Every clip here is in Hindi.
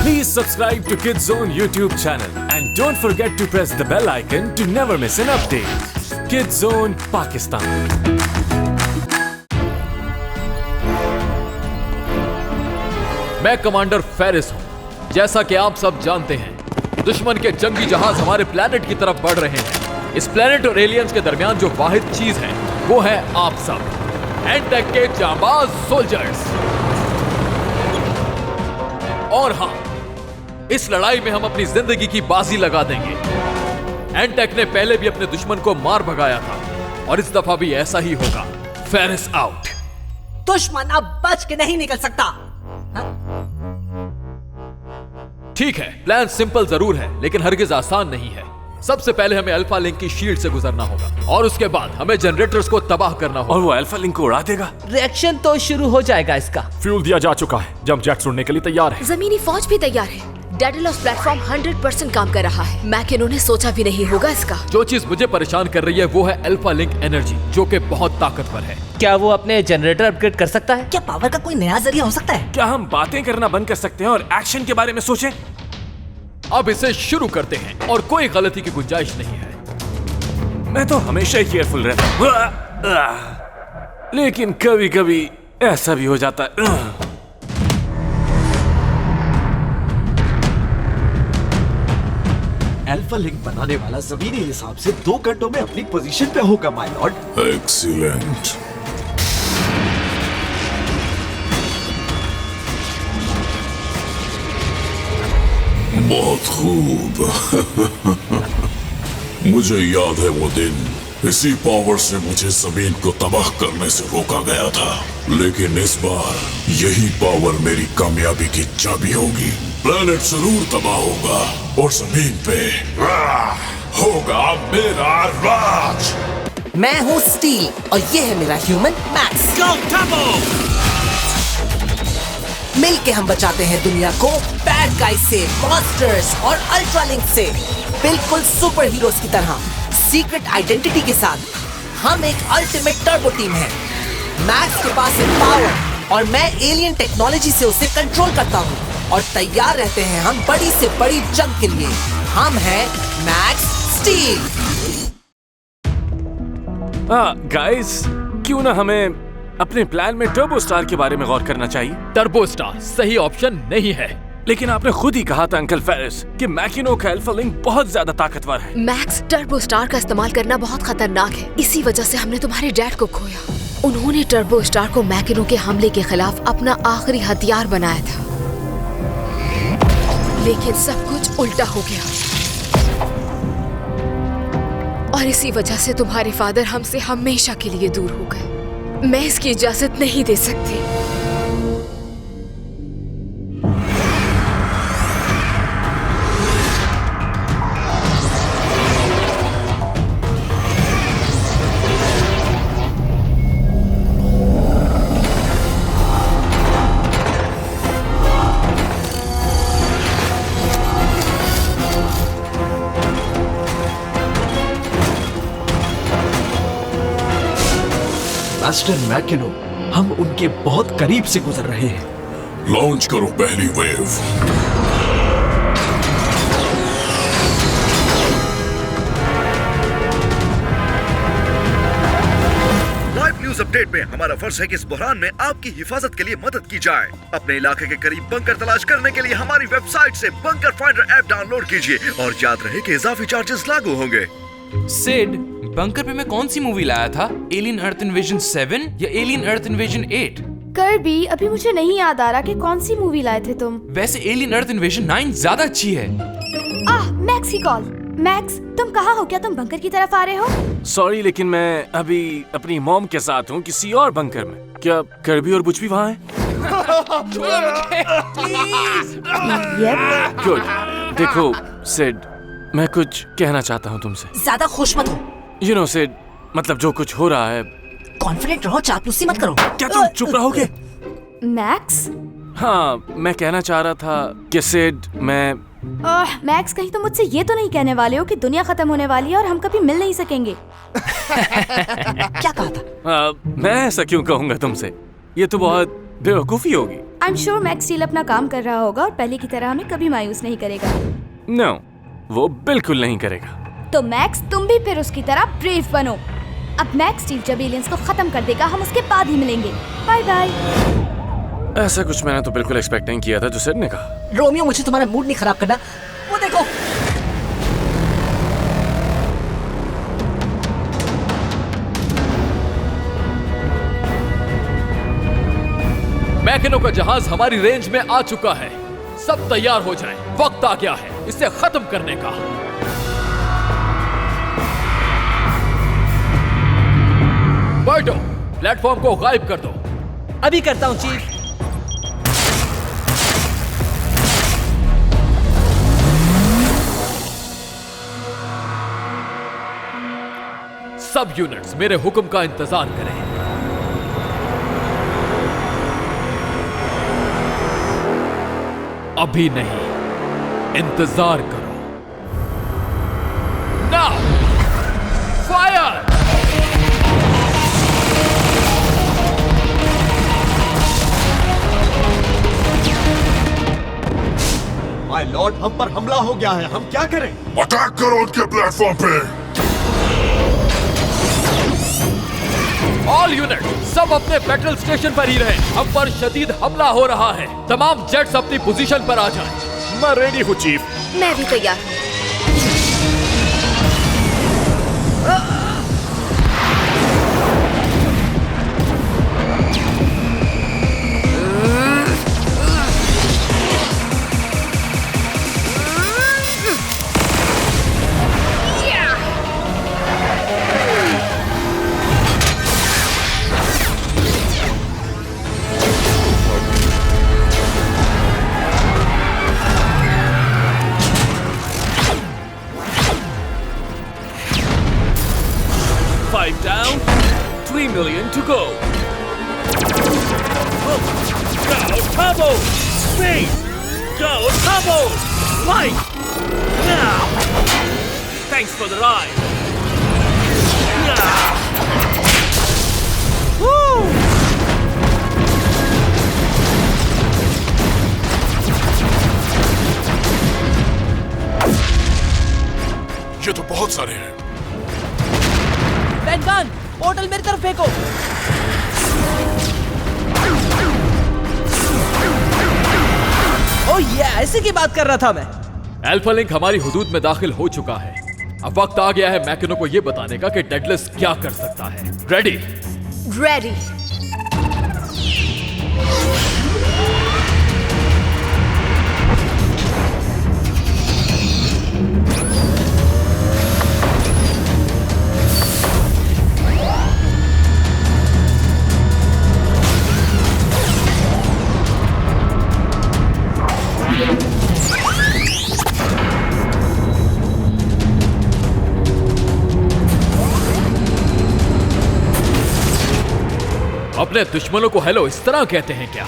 Please subscribe to Kids Zone YouTube channel and don't forget to press the bell icon to never miss an update. Kids Zone Pakistan. मैं कमांडर फेरिस हूं। जैसा कि आप सब जानते हैं, दुश्मन के जंगी जहाज हमारे प्लेनेट की तरफ बढ़ रहे हैं। इस प्लेनेट और एलियंस के दरमियान जो वाहिद चीज है वो है आप सब, एंटेक के जांबाज सोल्जर्स। और हाँ, इस लड़ाई में हम अपनी जिंदगी की बाजी लगा देंगे। एंटेक ने पहले भी अपने दुश्मन को मार भगाया था और इस दफा भी ऐसा ही होगा। फेरिस आउट। दुश्मन अब बच के नहीं निकल सकता। ठीक है, प्लान सिंपल जरूर है लेकिन हरगिज आसान नहीं है। सबसे पहले हमें अल्फा लिंक की शील्ड से गुजरना होगा और उसके बाद हमें जनरेटर्स को तबाह करना होगा। और वो अल्फा लिंक को उड़ा देगा। रिएक्शन तो शुरू हो जाएगा इसका। फ्यूल दिया जा चुका है, जंप जैक्स उड़ने के लिए तैयार है। जमीनी फौज भी तैयार है। डेडलॉस प्लेटफॉर्म 100% काम कर रहा है। मैकिनो ने सोचा भी नहीं होगा इसका। जो चीज मुझे परेशान कर रही है वो है अल्फा लिंक एनर्जी, जो कि बहुत ताकतवर है। क्या वो अपने जनरेटर अपग्रेड कर सकता है? क्या पावर का कोई नया जरिया हो सकता है? क्या हम बातें करना बंद कर सकते हैं और एक्शन के बारे में सोचें? अब इसे शुरू करते हैं और कोई गलती की गुंजाइश नहीं है। मैं तो हमेशा ही केयरफुल रहता हूं, लेकिन कभी कभी ऐसा भी हो जाता है। अल्फा लिंक बनाने वाला जमीनी हिसाब से 2 घंटों में अपनी पोजीशन पे होगा माय लॉर्ड। एक्सीलेंट। बहुत खूब। मुझे याद है वो दिन, इसी पावर से मुझे जमीन को तबाह करने से रोका गया था, लेकिन इस बार यही पावर मेरी कामयाबी की चाबी होगी। प्लेनेट जरूर तबाह होगा और जमीन पे होगा मेरा राज। मैं हूँ स्टील और ये है मेरा ह्यूमन मैक्स। मिल के हम बचाते हैं दुनिया को बैड गाइज से, मॉन्स्टर्स और अल्ट्रा लिंक से, बिल्कुल सुपर हीरोज की तरह, सीक्रेट आइडेंटिटी के साथ। हम एक अल्टीमेट टर्बो टीम है। मैक्स के पास है पावर और मैं एलियन टेक्नोलॉजी से उसे कंट्रोल करता हूँ और तैयार रहते हैं हम बड़ी से बड़ी जंग के लिए। हम हैं मैक्स स्टील। गाइस, क्यों ना हमें अपने प्लान में टर्बो स्टार के बारे में गौर करना चाहिए। टर्बो स्टार सही ऑप्शन नहीं है। लेकिन आपने खुद ही कहा था अंकल फेरिस कि मैकिनो का अल्फा लिंक बहुत ज्यादा ताकतवर है। मैक्स, टर्बो स्टार का इस्तेमाल करना बहुत खतरनाक है। इसी वजह से हमने तुम्हारे डैड को खोया। उन्होंने टर्बो स्टार को मैकिनो के हमले के खिलाफ अपना आखिरी हथियार बनाया था, लेकिन सब कुछ उल्टा हो गया और इसी वजह से तुम्हारे फादर हमसे हमेशा के लिए दूर हो गए। मैं इसकी इजाजत नहीं दे सकती। मास्टर मैकिनो, हम उनके बहुत करीब से गुजर रहे हैं। लॉन्च करो पहली वेव। लाइव न्यूज अपडेट में हमारा फर्ज है कि इस बुहरान में आपकी हिफाजत के लिए मदद की जाए। अपने इलाके के करीब बंकर तलाश करने के लिए हमारी वेबसाइट से बंकर फाइंडर ऐप डाउनलोड कीजिए और याद रहे कि इजाफी चार्जेस लागू होंगे। सिड, बंकर पे मैं कौन सी मूवी लाया था? एलियन अर्थ इन्वेजन 7 या एलियन अर्थ इन्वेजन 8? कर्बी, अभी मुझे नहीं याद आ रहा कि कौन सी मूवी लाए थे तुम। वैसे एलियन अर्थ इन्वेजन 9 ज्यादा अच्छी है। मैक्स की कॉल। मैक्स, तुम कहाँ हो? क्या तुम बंकर की तरफ आ रहे हो? सॉरी, लेकिन मैं अभी अपनी मॉम के साथ हूँ किसी और बंकर में। क्या कर्बी और बुच भी वहाँ हैं? गुड। देखो सिड, मैं कुछ कहना चाहता हूँ तुमसे। ज्यादा खुश मत हो। यू नो सिड, मतलब जो कुछ हो रहा है। कॉन्फिडेंट रहो, चापलूसी मत करो। क्या तुम चुप रहोगे? मैक्स? हाँ, मैं कहना चाह रहा था कि सिड, मैं मैक्स, कहीं तुम मुझसे ये तो नहीं कहने वाले हो कि दुनिया खत्म होने वाली है और हम कभी मिल नहीं सकेंगे? क्या कहा था? मैं ऐसा क्यों कहूँगा तुमसे? ये तो बहुत बेवकूफी होगी। I am sure max steel अपना काम कर रहा होगा और पहले की तरह हमें कभी मायूस नहीं करेगा। नो, वो बिल्कुल नहीं करेगा। तो मैक्स तुम भी फिर उसकी तरह ब्रेव बनो। अब मैक्स स्टील जब एलियंस को खत्म कर देगा हम उसके बाद ही मिलेंगे। Bye bye. ऐसा कुछ मैंने तो बिल्कुल एक्सपेक्ट नहीं किया था जो सिड ने कहा। रोमियो, मुझे तुम्हारा मूड नहीं खराब करना। वो देखो। मैकेनो का जहाज हमारी रेंज में आ चुका है। सब तैयार हो जाएं, वक्त आ गया है इसे खत्म करने का। बर्टो, प्लेटफॉर्म को गायब कर दो। अभी करता हूँ चीफ। सब यूनिट्स मेरे हुक्म का इंतजार करें। अभी नहीं, इंतजार करो। Now fire! माय लॉर्ड, हम पर हमला हो गया है, हम क्या करें? अटैक करो उनके प्लेटफॉर्म पे। ऑल यूनिट सब अपने बैटल स्टेशन पर ही रहें। हम पर शदीद हमला हो रहा है। तमाम जेट्स अपनी पोजीशन पर आ जाएं। मैं रेडी हूँ चीफ। मैं भी तैयार हूँ। Down, 3 million to go. Go Turbo! Speed! Go Turbo! Light! Now! Thanks for the ride. Woo! ये तो बहुत सारे हैं। बैटगन, पोर्टल मेरी तरफ फेंको। ओह ये ऐसे की बात कर रहा था मैं। अल्फा लिंक हमारी हुदूद में दाखिल हो चुका है। अब वक्त आ गया है मैकेनो को यह बताने का कि डेडलिस क्या कर सकता है। रेडी? रेडी। अपने दुश्मनों को हेलो इस तरह कहते हैं क्या?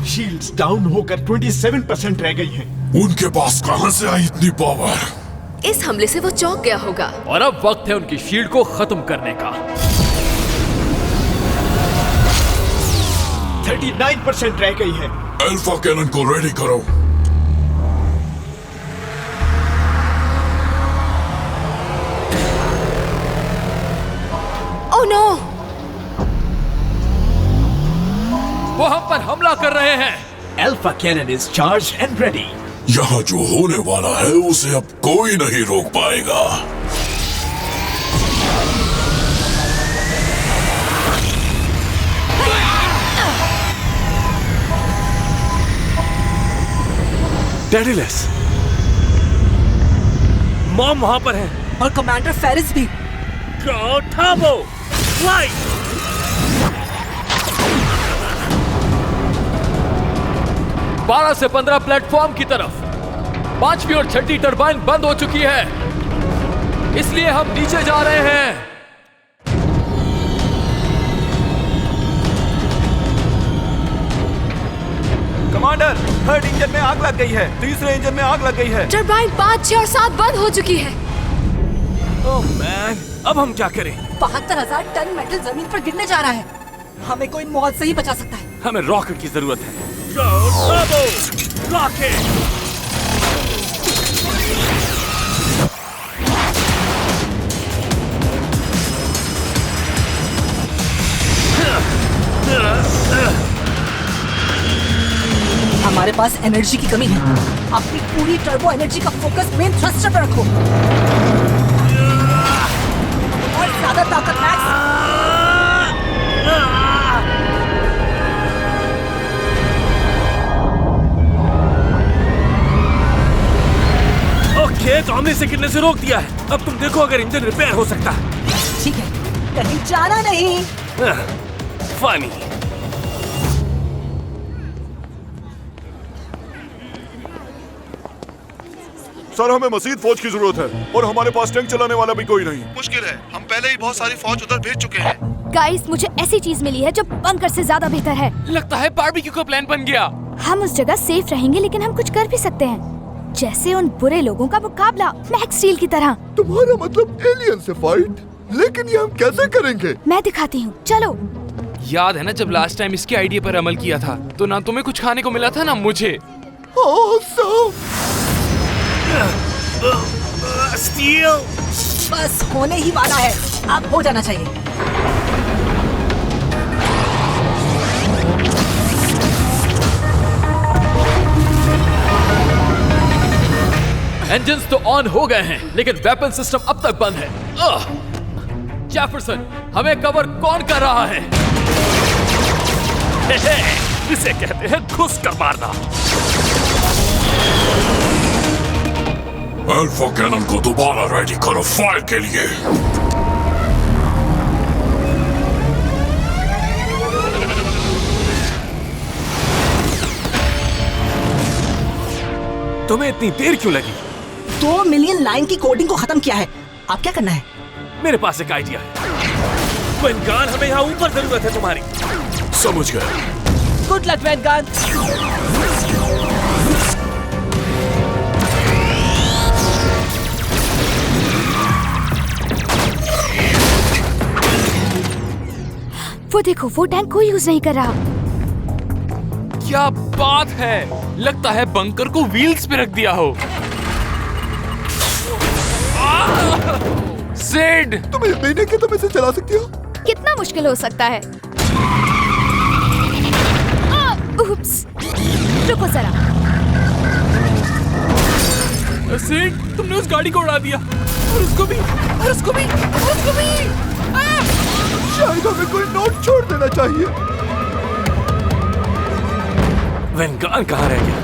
शील्ड्स डाउन होकर 27% रह गई हैं। उनके पास कहां से आई इतनी पावर? इस हमले से वो चौंक गया होगा। और अब वक्त है उनकी शील्ड को खत्म करने का। 39% रह गई है। अल्फा कैनन को रेडी करो। Oh no! वो हम पर हमला कर रहे हैं। Alpha cannon is charged and ready. यहाँ जो होने वाला है उसे अब कोई नहीं रोक पाएगा। डेडिलस, मॉम वहां पर है और कमांडर फेरिस भी। Go Turbo! Light! बारह से 15 प्लेटफॉर्म की तरफ। 5वीं और 6ठी टरबाइन बंद हो चुकी है, इसलिए हम नीचे जा रहे हैं। कमांडर, थर्ड इंजन में आग लग गई है, तीसरे इंजन में आग लग गई है। टरबाइन 5, 6 और 7 बंद हो चुकी है। ओह मैन, अब हम क्या करें? 72,000 टन मेटल जमीन पर गिरने जा रहा है। हमें कोई मौत से ही बचा सकता है। हमें रॉकेट की जरूरत है। रॉकेट! हमारे पास एनर्जी की कमी है। अपनी पूरी टर्बो एनर्जी का फोकस मेन थ्रस्टर पर रखो और ज्यादा ताकत मैक्स। ओके, तो हमने इसे गिरने से रोक दिया है। अब तुम देखो अगर इंजन रिपेयर हो सकता है। ठीक है, कहीं जाना नहीं। फनी। सर, हमें मजीद फौज की जरूरत है और हमारे पास टैंक चलाने वाला भी कोई नहीं। मुश्किल है, हम पहले ही बहुत सारी फौज उधर भेज चुके हैं। गाइस, मुझे ऐसी चीज मिली है जो बंकर से ज्यादा बेहतर है। लगता है बारबेक्यू का प्लान बन गया। हम उस जगह सेफ रहेंगे, लेकिन हम कुछ कर भी सकते हैं, जैसे उन बुरे लोगों का मुकाबला मैक्स स्टील की तरह। तुम्हारा मतलब एलियन से फाइट? लेकिन ये हम कैसे करेंगे? मैं दिखाती हूँ, चलो। याद है ना जब लास्ट टाइम इसके आइडिया पर अमल किया था, तो ना तुम्हें कुछ खाने को मिला था ना मुझे। स्टील बस होने ही वाला है, अब हो जाना चाहिए। इंजन्स तो ऑन हो गए हैं, लेकिन वेपन सिस्टम अब तक बंद है। जेफरसन, हमें कवर कौन कर रहा है? इसे कहते हैं घुस कर मारना। अल्फा कैनन को दोबारा रेडी करो फायर के लिए। तुम्हें इतनी देर क्यों लगी? 2 मिलियन लाइन की कोडिंग को खत्म किया है। अब क्या करना है? मेरे पास एक आइडिया है। वेनगान, हमें यहाँ ऊपर जरूरत है तुम्हारी। समझ गए। गुड लक वेनगान। वो देखो, वो टैंक कोई यूज नहीं कर रहा। क्या बात है, लगता है बंकर को व्हील्स पे रख दिया हो। सिड, तुम इस महीने के तुम इसे चला सकती हो? कितना मुश्किल हो सकता है। उप्स, रुको जरा। सिड, तुमने उस गाड़ी को उड़ा दिया, और उसको भी, और उसको भी, और उसको भी। शायद हमें कोई नोट छोड़ देना चाहिए। वेनगान कहाँ रह गया?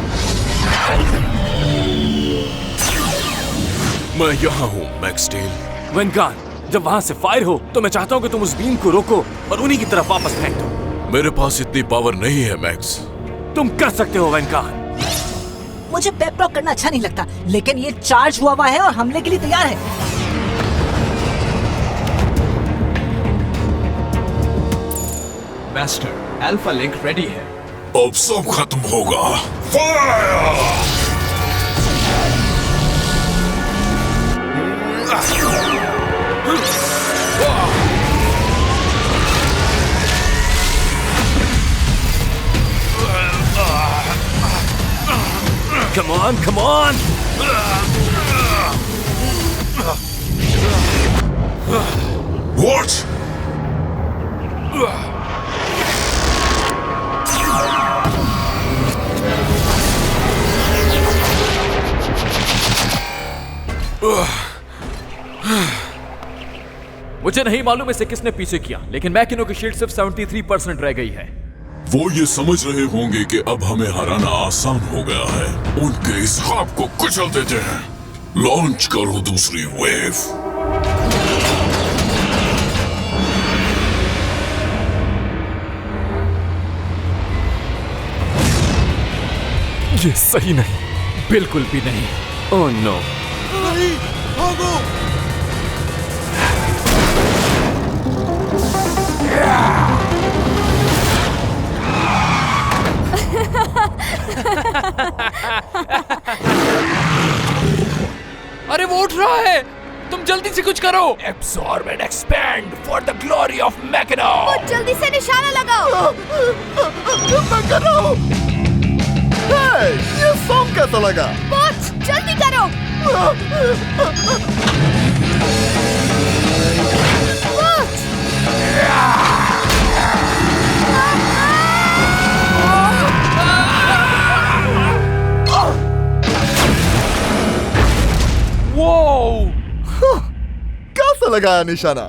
मैं यहाँ हूँ मैक्स स्टील। वेनगान, जब वहाँ से फायर हो तो मैं चाहता हूँ कि तुम उस बीम को रोको और उन्हीं की तरफ वापस फेंक दो। मेरे पास इतनी पावर नहीं है मैक्स। तुम कर सकते हो वेनगान। मुझे पेप रॉक करना अच्छा नहीं लगता, लेकिन ये चार्ज हुआ है और हमले के लिए तैयार है। मास्टर, अल्फा लिंक रेडी है। अब सब खत्म होगा। Fire! Come on, come on! What? मुझे नहीं मालूम इसे किसने पीछे किया, लेकिन मैकिनो की शील्ड सिर्फ 73% रह गई है। वो ये समझ रहे होंगे कि अब हमें हराना आसान हो गया है। उनके इस ख्वाब को कुचल देते हैं। लॉन्च करो दूसरी वेव। ये सही नहीं, बिल्कुल भी नहीं। Oh no. नहीं, भागो। रहा है। तुम जल्दी से कुछ करो। Absorb and expand for the glory of Mechano. बहुत जल्दी से निशाना लगाओ। मैकेनो! ये सॉन्ग कैसा लगा? बहुत जल्दी करो। कैसा लगा निशाना?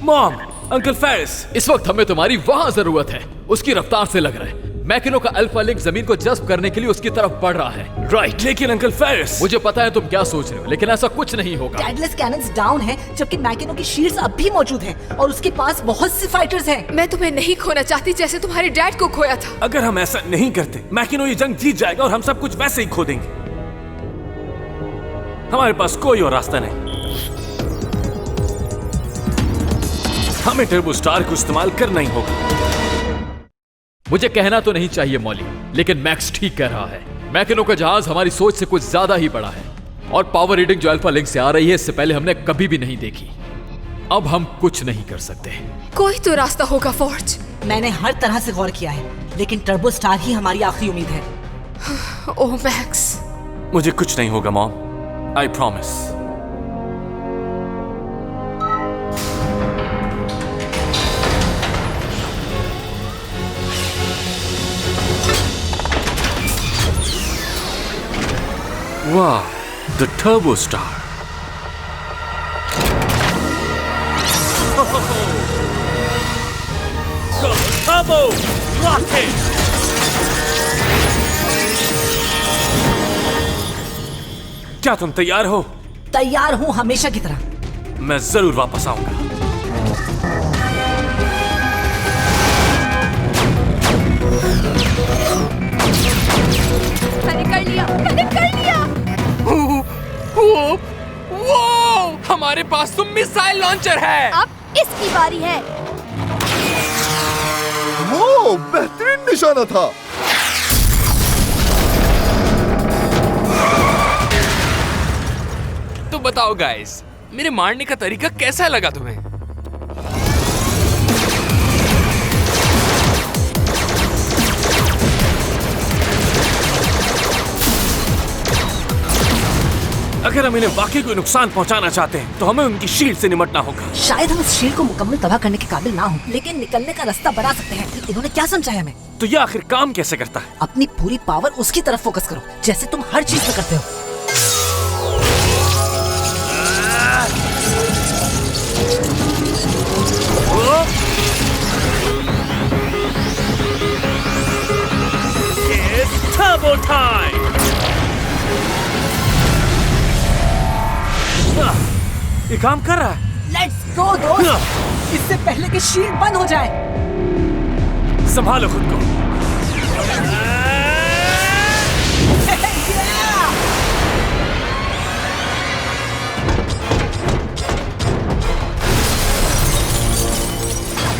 मॉम, अंकल फेरिस, इस वक्त हमें तुम्हारी वहां जरूरत है। उसकी रफ्तार से लग रहा है मैकेनो का अल्फा लिंक जमीन को जज्ब करने के लिए उसकी तरफ बढ़ रहा है। राइट, लेकिन अंकल फेरिस, मुझे पता है तुम क्या सोच रहे हो, लेकिन ऐसा कुछ नहीं होगा। डेडलेस कैनन्स डाउन है, जबकि मैकेनो की शील्ड्स अब भी मौजूद हैं और उसके पास बहुत से फाइटर्स हैं। मैं तुम्हें नहीं खोना चाहती जैसे तुम्हारे डैड को खोया था। अगर हम ऐसा नहीं करते, मैकेनो ये जंग जीत जाएगा और हम सब कुछ वैसे ही खो देंगे। हमारे पास कोई और रास्ता नहीं। हमें टर्बो स्टार को इस्तेमाल करना ही होगा। मुझे कहना तो नहीं चाहिए मॉली, लेकिन मैक्स ठीक कह रहा है। मैकेनो का जहाज हमारी सोच से कुछ ज्यादा ही बड़ा है और पावर रीडिंग जो अल्फा लिंक से आ रही है इससे पहले हमने कभी भी नहीं देखी। अब हम कुछ नहीं कर सकते। कोई तो रास्ता होगा फॉर्ज। मैंने हर तरह से गौर किया है, लेकिन टर्बो स्टार ही हमारी आखिरी उम्मीद है। ओह मैक्स, मुझे कुछ नहीं होगा mom, I promise. Wow, the Turbo Star. The Turbo Rocket. क्या तुम तैयार हो? तैयार हूँ हमेशा की तरह। मैं जरूर वापस आऊंगा। मैंने कर लिया। वो हमारे पास तो मिसाइल लॉन्चर है। अब इसकी बारी है। वो बेहतरीन निशाना था। तो बताओ गाइस, मेरे मारने का तरीका कैसा लगा तुम्हें? अगर हम इन्हें वाकई कोई नुकसान पहुंचाना चाहते हैं तो हमें उनकी शील्ड से निपटना होगा। शायद हम इस शील्ड को मुकम्मल तबाह करने के काबिल ना हो, लेकिन निकलने का रास्ता बना सकते हैं। इन्होंने क्या समझाया हमें? तो ये आखिर काम कैसे करता है? अपनी पूरी पावर उसकी तरफ फोकस करो, जैसे तुम हर चीज में करते हो। It's turbo time! ये काम कर रहा है। लेट्स गो दोस्त, इससे पहले कि शील्ड बंद हो जाए। संभालो खुद को।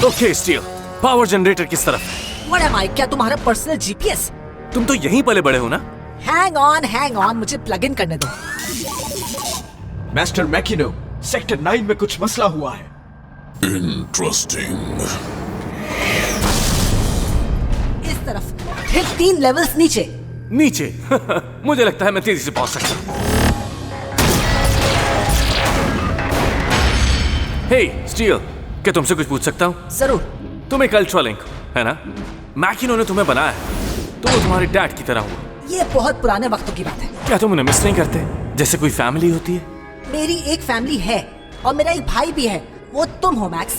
ओके स्टील, पावर जनरेटर किस तरफ है? What am I? क्या तुम्हारा पर्सनल जीपीएस? तुम तो यहीं पले बड़े हो ना? हैंग ऑन, मुझे प्लग इन करने दो। मास्टर मैकिनो, सेक्टर 9 में कुछ मसला हुआ है। इंटरेस्टिंग। इस तरफ, फिर 3 लेवल्स नीचे। नीचे? मुझे लगता है मैं तेजी से पहुंच सकता हूं। हे स्टील, क्या तुमसे कुछ पूछ सकता हूं? जरूर। तुम एक अल्ट्रा लिंक है ना? मैकिनो ने तुम्हें बनाया है, तो वो तुम्हारे डैड की तरह हुआ। ये बहुत पुराने वक्तों की बात है। क्या तुम उन्हें मिस नहीं करते, जैसे कोई फैमिली होती है? मेरी एक फैमिली है और मेरा एक भाई भी है, वो तुम हो मैक्स।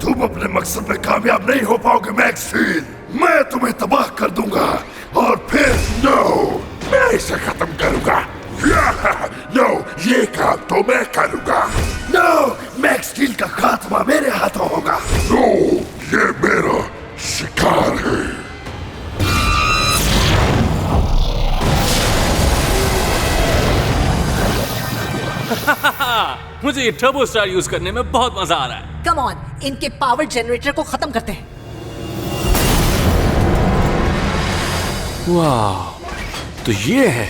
तुम अपने मकसद में कामयाब नहीं हो पाओगे मैक्स स्टील। मैं तुम्हें तबाह कर दूंगा और फिर मैं इसे खत्म करूंगा। नो, ये काम तो मैं करूंगा। नो, मैक्स स्टील का खात्मा मेरे हाथों होगा। नो, ये मेरा शिकार है। मुझे ये टर्बो स्टार यूज करने में बहुत मजा आ रहा है। कम ऑन, इनके पावर जनरेटर को खत्म करते हैं। वाह, तो ये है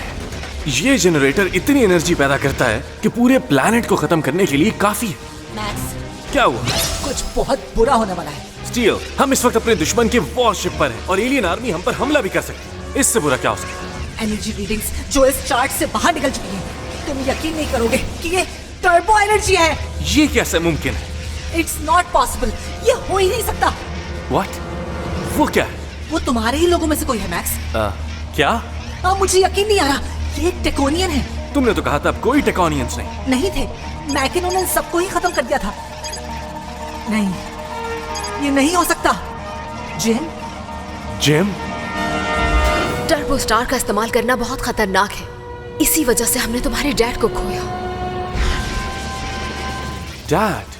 ये जनरेटर इतनी एनर्जी पैदा करता है कि पूरे प्लैनेट को खत्म करने के लिए काफी है। मैक्स, क्या हुआ? कुछ बहुत बुरा होने वाला है। स्टील, हम इस वक्त अपने दुश्मन के वॉरशिप पर हैं और एलियन आर्मी हम पर हमला भी कर सकती है। इससे बुरा क्या हो सकता है? एनर्जी रीडिंग्स जो इस चार्ट से बाहर निकल चुकी हैं। तुम यकीन नहीं करोगे कि ये टर्बो एनर्जी है। ये कैसे मुमकिन है? इट्स नॉट पॉसिबल, ये हो ही नहीं सकता। व्हाट? वो क्या है? वो तुम्हारे ही लोगों में से कोई है मैक्स। क्या? मुझे यकीन नहीं आ रहा। ये एक टेकोनियन है। तुमने तो कहा था अब कोई टेकोनियंस नहीं थे। मैकिनो ने सबको ही खत्म कर दिया था। नहीं, ये नहीं हो सकता। जिम? टर्बो स्टार का इस्तेमाल करना बहुत खतरनाक है। इसी वजह से हमने तुम्हारे डैड को खोया। डैड?